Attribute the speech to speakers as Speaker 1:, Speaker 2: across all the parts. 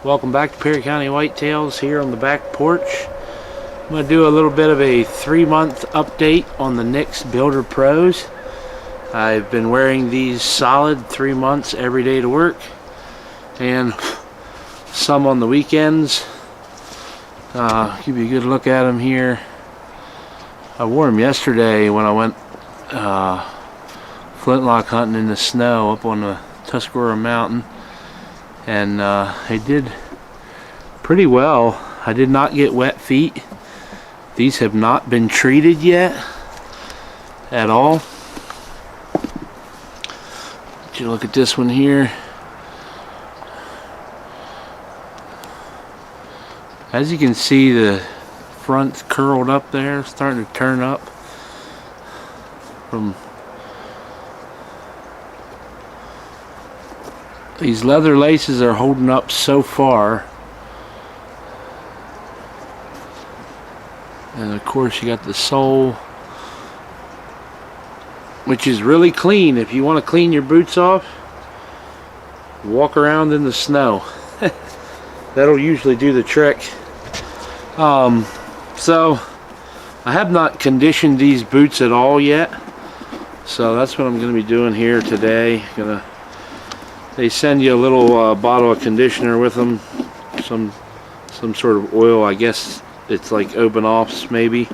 Speaker 1: Welcome back to Perry County Whitetails here on the back porch. I'm going to do a little bit of a 3-month update on the Nicks Builder Pros. I've been wearing these solid 3 months every day to work and some on the weekends. Give you a good look at them here. I wore them yesterday when I went flintlock hunting in the snow up on the Tuscarora Mountain, and they did pretty well. I did not get wet feet. These have not been treated yet at all. Let you look at this one here. As you can see, the front's curled up there, starting to turn up from these leather laces are holding up so far. And of course you got the sole, which is really clean. If you want to clean your boots off, walk around in the snow. That'll usually do the trick. So I have not conditioned these boots at all yet, so that's what I'm going to be doing here today. They send you a little bottle of conditioner with them, some sort of oil. I guess it's like Open Offs, maybe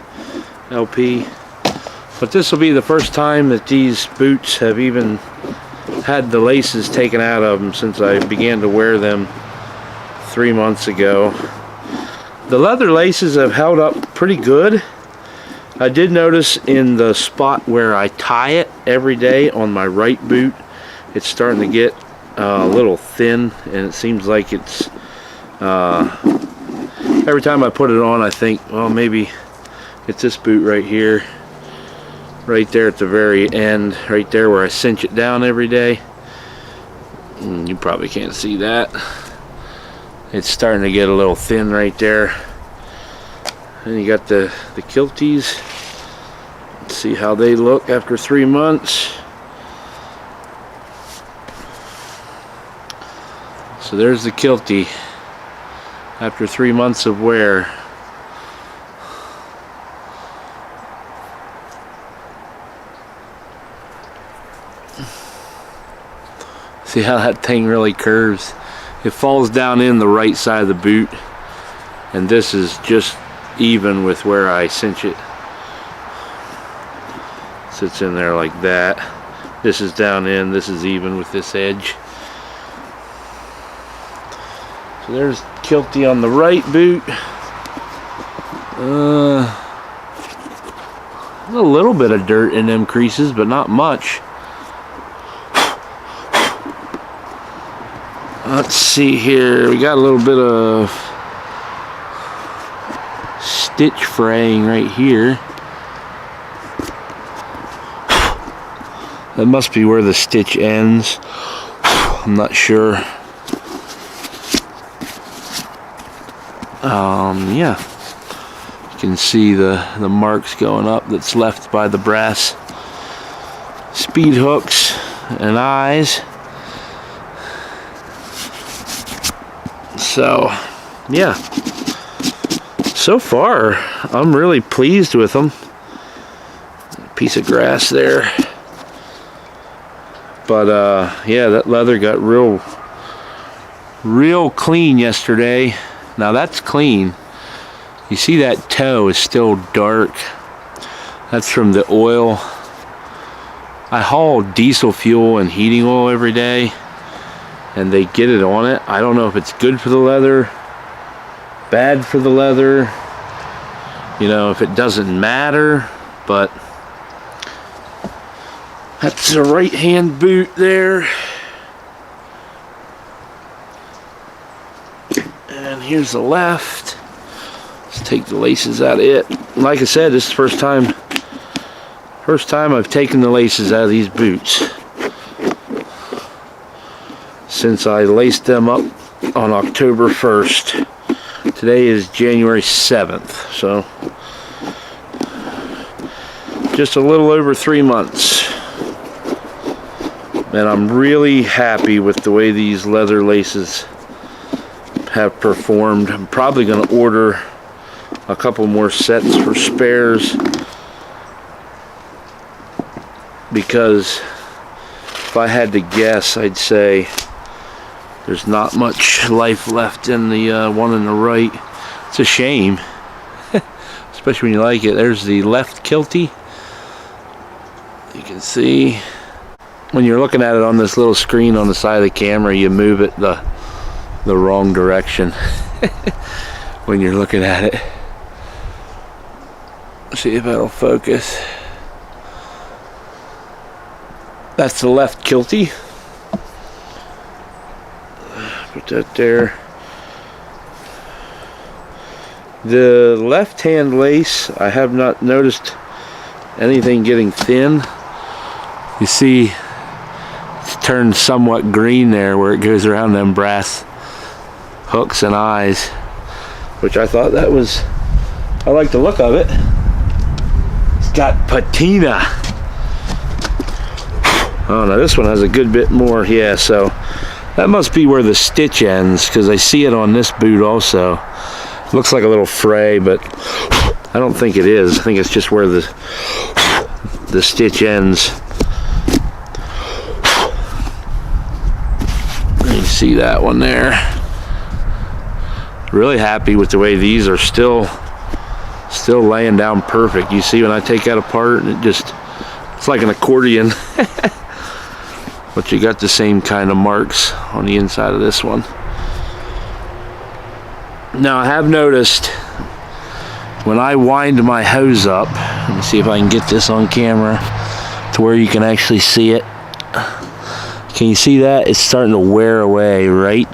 Speaker 1: LP. But this will be the first time that these boots have even had the laces taken out of them since I began to wear them 3 months ago. The leather laces have held up pretty good. I did notice in the spot where I tie it every day on my right boot, it's starting to get a little thin, and it seems like it's every time I put it on I think, well, maybe it's this boot right here, right there at the very end, right there where I cinch it down every day. You probably can't see that. It's starting to get a little thin right there. And you got the kilties. Let's see how they look after 3 months. So there's the kiltie after 3 months of wear. See how that thing really curves? It falls down in the right side of the boot, and this is just even with where I cinch it. Sits in there like that. This is down in, this is even with this edge. So there's kiltie on the right boot. A little bit of dirt in them creases, but not much. Let's see here, we got a little bit of stitch fraying right here. That must be where the stitch ends. I'm not sure. Yeah, you can see the marks going up that's left by the brass speed hooks and eyes. So yeah, so far I'm really pleased with them. Piece of grass there, but yeah, that leather got real clean yesterday. Now that's clean. You see that toe is still dark. That's from the oil. I haul diesel fuel and heating oil every day, and they get it on it. I don't know if it's good for the leather, bad for the leather, you know, if it doesn't matter, but that's a right hand boot there. And here's the left. Let's take the laces out of it. Like I said, this is the first time I've taken the laces out of these boots since I laced them up on October 1st. Today is January 7th, so just a little over 3 months. And I'm really happy with the way these leather laces have performed. I'm probably going to order a couple more sets for spares, because if I had to guess, I'd say there's not much life left in the one on the right. It's a shame, especially when you like it. There's the left kilty. You can see when you're looking at it on this little screen on the side of the camera, you move it the wrong direction when you're looking at it. See if that'll focus. That's the left kilty. Put that there. The left hand lace, I have not noticed anything getting thin. You see it's turned somewhat green there where it goes around them brass hooks and eyes, which I thought that was, I like the look of it. It's got patina. Oh no, this one has a good bit more. Yeah, so that must be where the stitch ends, because I see it on this boot also. Looks like a little fray, but I don't think it is. I think it's just where the stitch ends. You see that one there. Really happy with the way these are still laying down perfect. You see when I take that apart, and it's like an accordion. But you got the same kind of marks on the inside of this one. Now I have noticed when I wind my hose up, let me see if I can get this on camera to where you can actually see it. Can you see that? It's starting to wear away right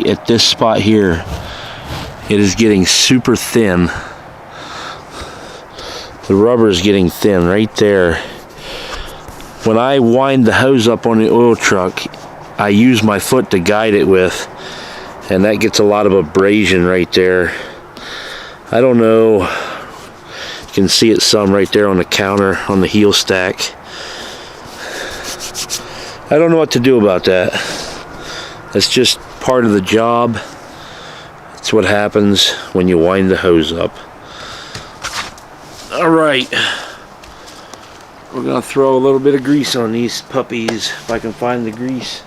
Speaker 1: at this spot here. It is getting super thin. The rubber is getting thin right there. When I wind the hose up on the oil truck, I use my foot to guide it with, and that gets a lot of abrasion right there. I don't know, you can see it some right there on the counter on the heel stack. I don't know what to do about that. That's just part of the job. That's what happens when you wind the hose up. All right, we're gonna throw a little bit of grease on these puppies, if I can find the grease.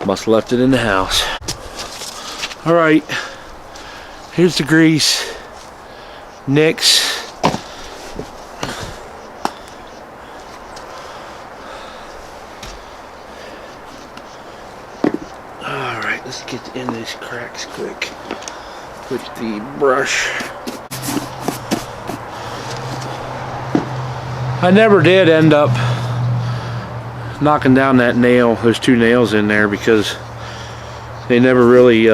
Speaker 1: Must have left it in the house. All right, here's the grease. Nicks. All right, let's get in these cracks quick with the brush. I never did end up knocking down that nail, those two nails in there, because they never really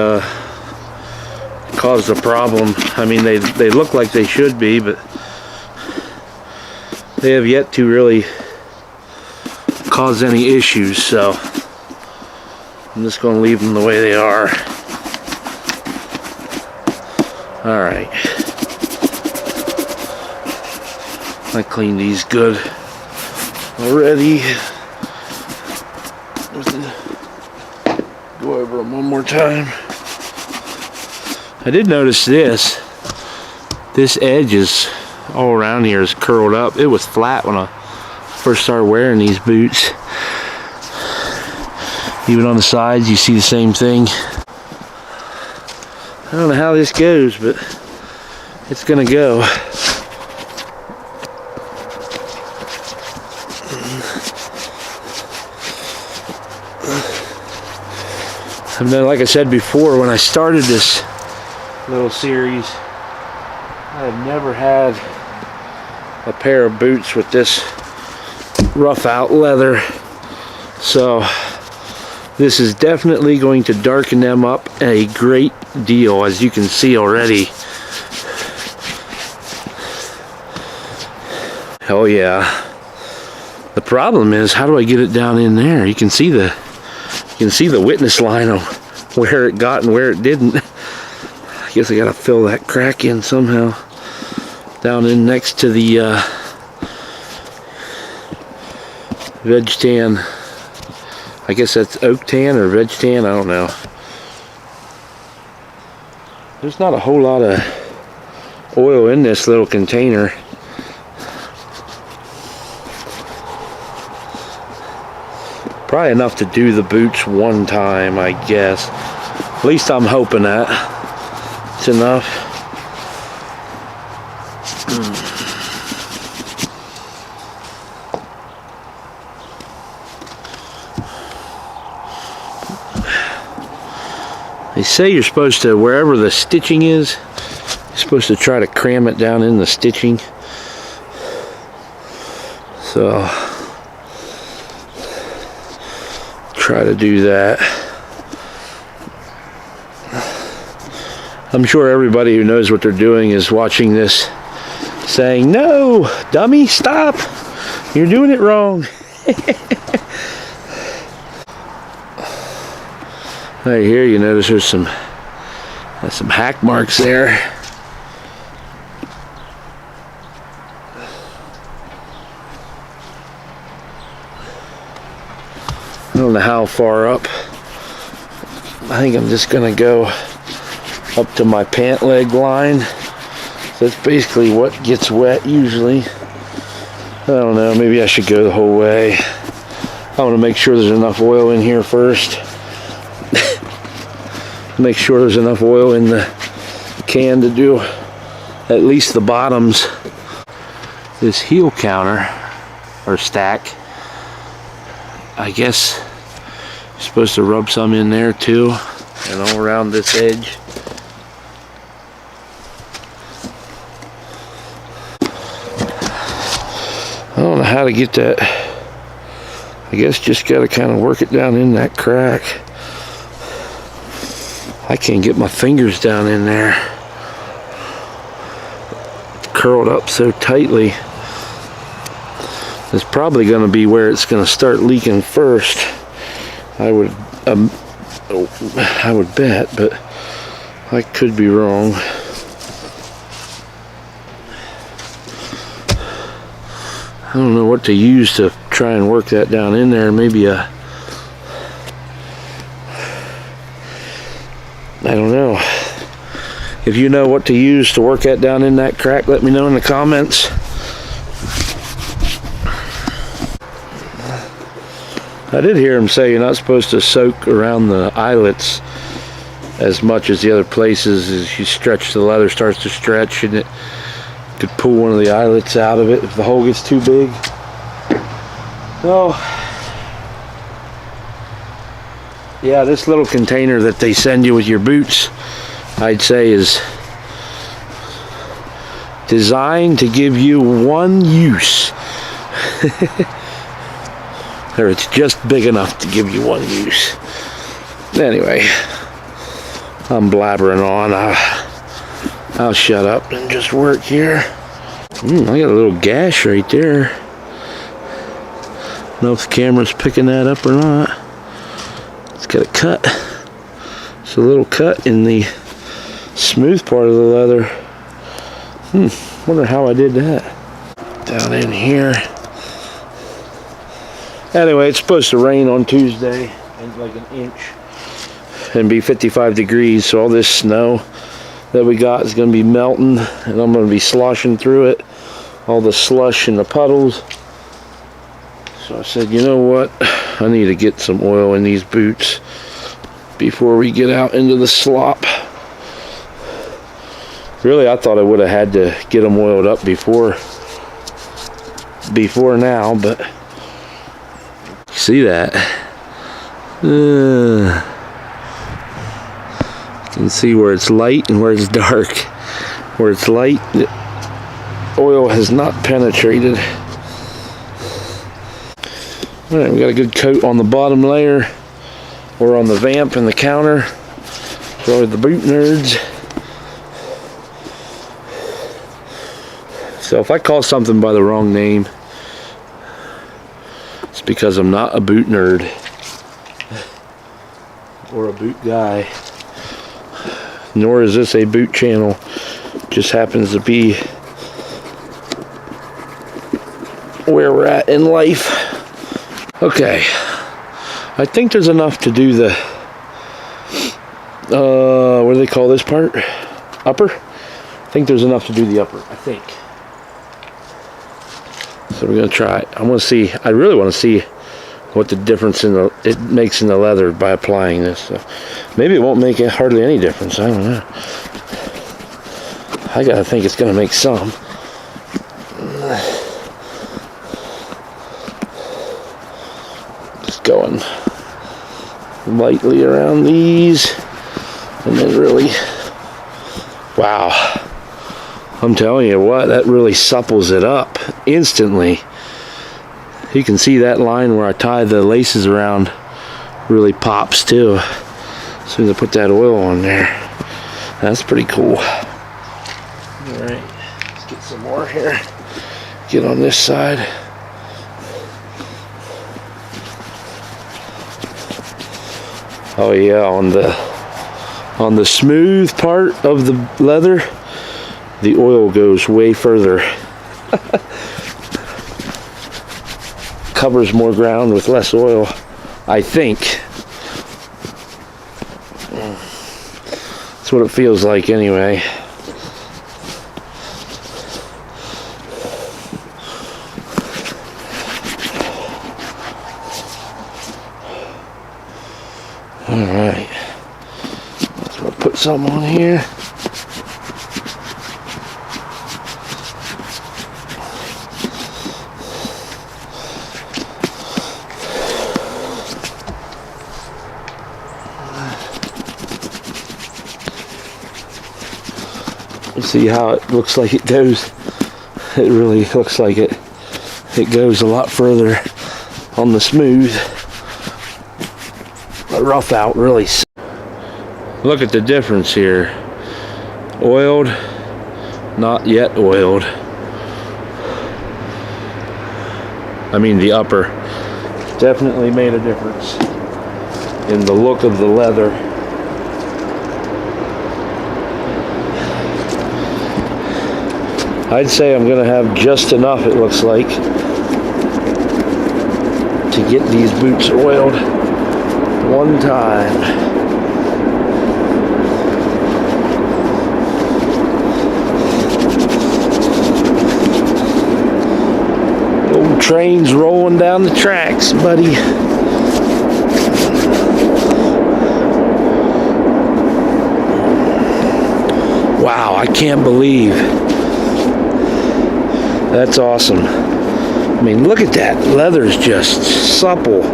Speaker 1: caused a problem. I mean, they look like they should be, but they have yet to really cause any issues, so I'm just going to leave them the way they are. All right, I cleaned these good already. Go over them one more time. I did notice this edge is all around here is curled up. It was flat when I first started wearing these boots. Even on the sides you see the same thing. I don't know how this goes, but it's gonna go. And then, like I said before, when I started this little series, I have never had a pair of boots with this rough out leather, so this is definitely going to darken them up a great deal, as you can see already. Oh yeah. The problem is, how do I get it down in there? You can see the witness line on where it got and where it didn't. I guess I gotta fill that crack in somehow. Down in next to the veg tan I guess that's oak tan or veg tan, I don't know. There's not a whole lot of oil in this little container. Probably enough to do the boots one time, I guess. At least I'm hoping that it's enough. They say you're supposed to, wherever the stitching is, you're supposed to try to cram it down in the stitching. So, try to do that. I'm sure everybody who knows what they're doing is watching this saying, "No, dummy, stop. You're doing it wrong." Right here, you notice there's some hack marks there. I don't know how far up. I think I'm just gonna go up to my pant leg line. So that's basically what gets wet usually. I don't know, maybe I should go the whole way. I want to make sure there's enough oil in here first. Make sure there's enough oil in the can to do at least the bottoms. This heel counter or stack, I guess you're supposed to rub some in there too and all around this edge. I don't know how to get that. I guess just gotta kind of work it down in that crack. I can't get my fingers down in there. It's curled up so tightly. It's probably going to be where it's going to start leaking first. I would bet, but I could be wrong. I don't know what to use to try and work that down in there. Maybe I don't know. If you know what to use to work that down in that crack, let me know in the comments. I did hear him say you're not supposed to soak around the eyelets as much as the other places. As you stretch, the leather starts to stretch and it could pull one of the eyelets out of it if the hole gets too big. So yeah, this little container that they send you with your boots, I'd say is designed to give you one use. Or it's just big enough to give you one use. Anyway, I'm blabbering on. I'll shut up and just work here. I got a little gash right there. I don't know if the camera's picking that up or not. It's got a cut. It's a little cut in the smooth part of the leather. Wonder how I did that. Down in here. Anyway, it's supposed to rain on Tuesday, and like an inch, and be 55 degrees. So all this snow that we got is going to be melting, and I'm going to be sloshing through it. All the slush and the puddles. So I said, you know what? I need to get some oil in these boots before we get out into the slop. Really, I thought I would have had to get them oiled up before now, but see that? You can see where it's light and where it's dark. Where it's light, the oil has not penetrated. Alright, we got a good coat on the bottom layer, or on the vamp and the counter. For the boot nerds. So if I call something by the wrong name, it's because I'm not a boot nerd or a boot guy, nor is this a boot channel. Just happens to be where we're at in life. Okay, I think there's enough to do the, what do they call this part? Upper? I think there's enough to do the upper, I think. So we're gonna try it. I want to see, I really want to see what the difference it makes in the leather by applying this. So maybe it won't make hardly any difference, I don't know. I gotta think it's gonna make some. Just going lightly around these, and then really, wow, I'm telling you what, that really supples it up instantly. You can see that line where I tie the laces around really pops too as soon as I put that oil on there. That's pretty cool. Alright, let's get some more here. Get on this side. Oh yeah, on the smooth part of the leather, the oil goes way further. Covers more ground with less oil, I think. That's what it feels like anyway. Alright, so we'll put some on here. You see how it looks like it goes? It really looks like it goes a lot further on the smooth. The rough out really. Look at the difference here. Oiled, not yet oiled. I mean the upper. Definitely made a difference in the look of the leather. I'd say I'm gonna have just enough, it looks like, to get these boots oiled one time. Old train's rolling down the tracks, buddy. Wow, I can't believe. That's awesome. I mean, look at that. Leather's just supple.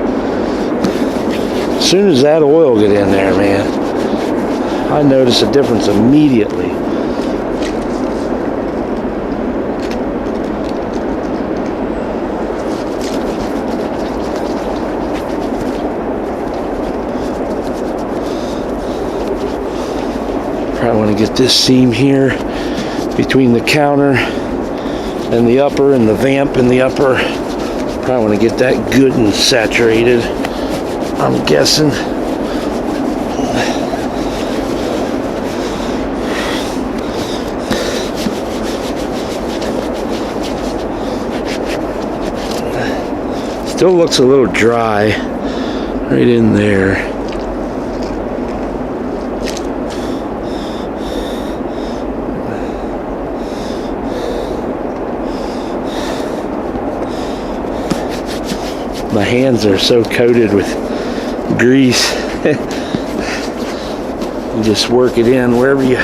Speaker 1: As soon as that oil get in there, man, I notice a difference immediately. Probably want to get this seam here between the counter and the upper, and the vamp in the upper. Probably want to get that good and saturated, I'm guessing. Still looks a little dry right in there. My hands are so coated with grease. You just work it in wherever you.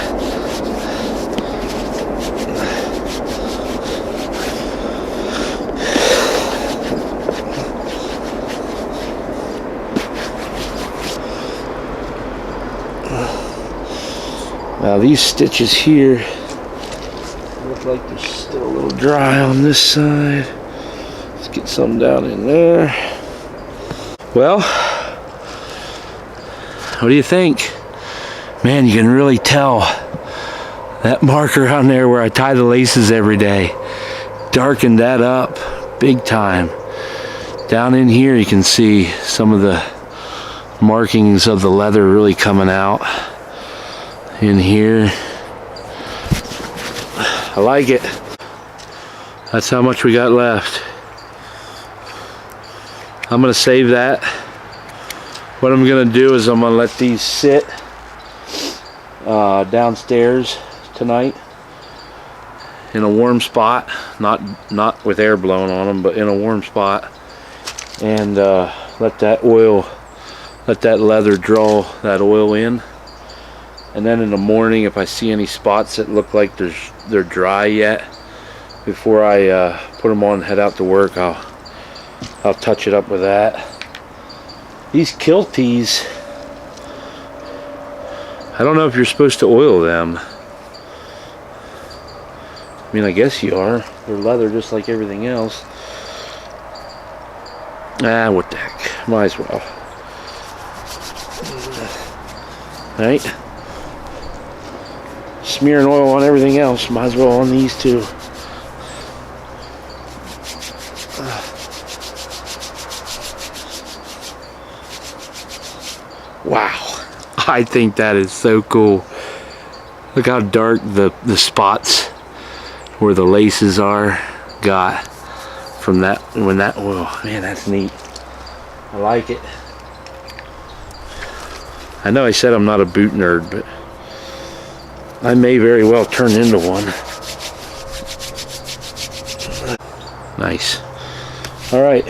Speaker 1: Now these stitches here look like they're still a little dry on this side. Let's get some down in there. Well, what do you think? Man, you can really tell that marker on there where I tie the laces every day. Darkened that up big time. Down in here you can see some of the markings of the leather really coming out. In here, I like it. That's how much we got left. I'm gonna save that what I'm gonna do is I'm gonna let these sit downstairs tonight in a warm spot, not with air blowing on them, but in a warm spot, and let that leather draw that oil in. And then in the morning, if I see any spots that look like they're dry yet, before I put them on and head out to work, I'll touch it up with that. These kilties, I don't know if you're supposed to oil them. I mean, I guess you are. They're leather just like everything else. Ah, what the heck. Might as well. Right? Smearing oil on everything else. Might as well on these too. Wow. I think that is so cool. Look how dark the spots where the laces are got from that, when that oil. Man, that's neat. I like it. I know I said I'm not a boot nerd, but I may very well turn into one. Nice. All right.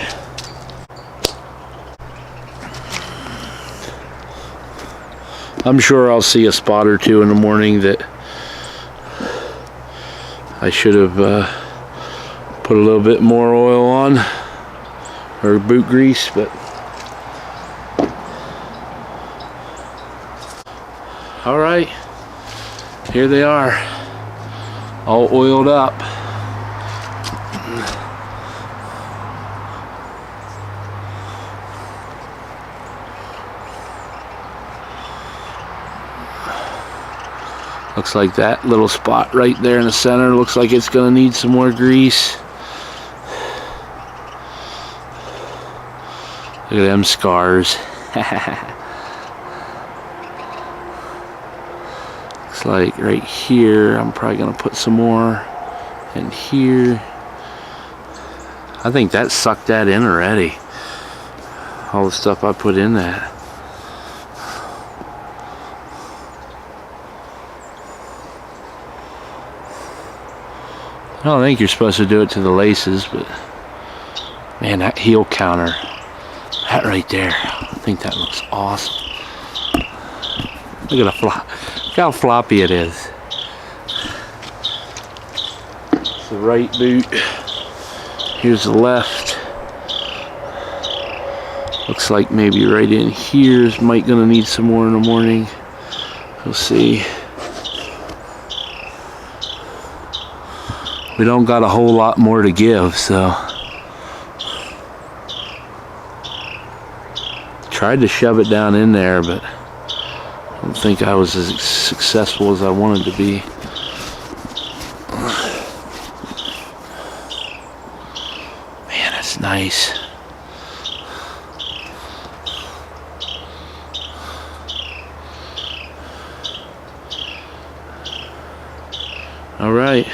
Speaker 1: I'm sure I'll see a spot or two in the morning that I should have put a little bit more oil on, or boot grease, but all right, here they are, all oiled up. Looks like that little spot right there in the center looks like it's gonna need some more grease. Look at them scars. Looks like right here, I'm probably gonna put some more in here. I think that sucked that in already. All the stuff I put in that. I don't think you're supposed to do it to the laces, but man, that heel counter, that right there, I think that looks awesome. Look at look how floppy it is. It's the right boot. Here's the left. Looks like maybe right in here is Mike gonna need some more in the morning. We'll see. We don't got a whole lot more to give, so tried to shove it down in there, but I don't think I was as successful as I wanted to be. Man, that's nice. All right.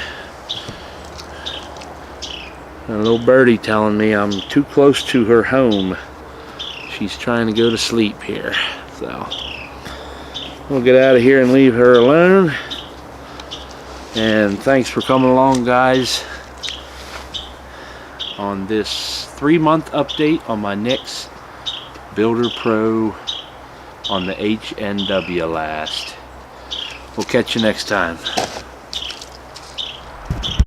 Speaker 1: A little birdie telling me I'm too close to her home. She's trying to go to sleep here, so we'll get out of here and leave her alone. And thanks for coming along, guys, on this 3-month update on my Nicks Builder Pro on the HNW last. We'll catch you next time.